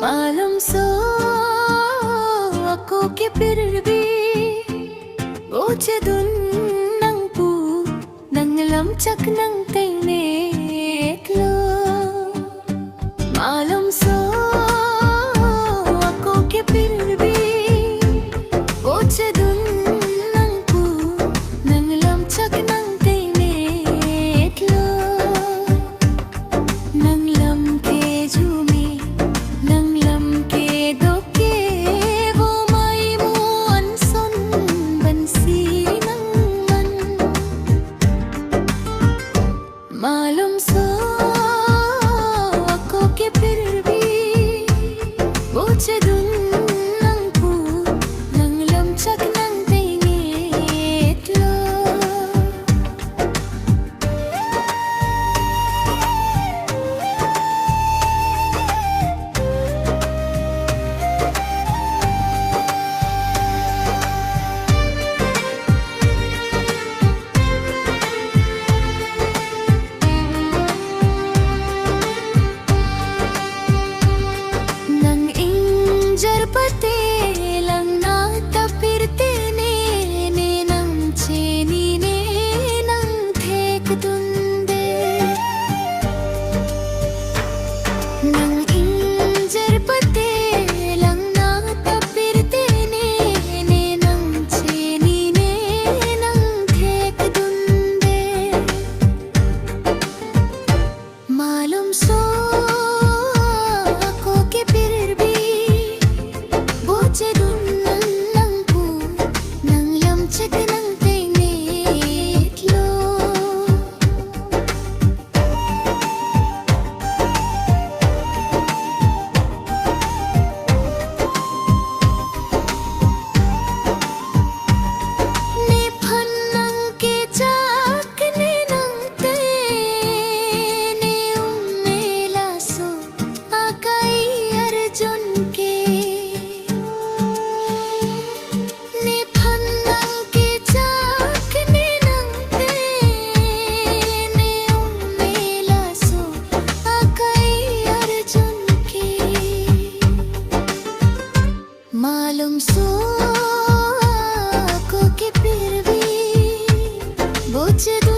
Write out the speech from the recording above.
malam so ako kipirbi Bochedun nang pu nang lamchak nang taineklo malam so ako kipirbi Bochedun nang pu nang lamchak nang taineklo nang lam ke jhume मालूम सो ako kipirbi Bochedun nang pu nang lamchak nang taingetlo Pate lang na tapirte ne nang cheni ne nang thek dunde nang injar pate lang na tapirte ne nang cheni ne nang thek dunde malum so ako ke pirbi Bochedun nang pu nang lamchak nang taingetlo ne phan nang ke chak ne nang te ne ummela so akai arjun ke मालूम सो ako kipirbi Bochedun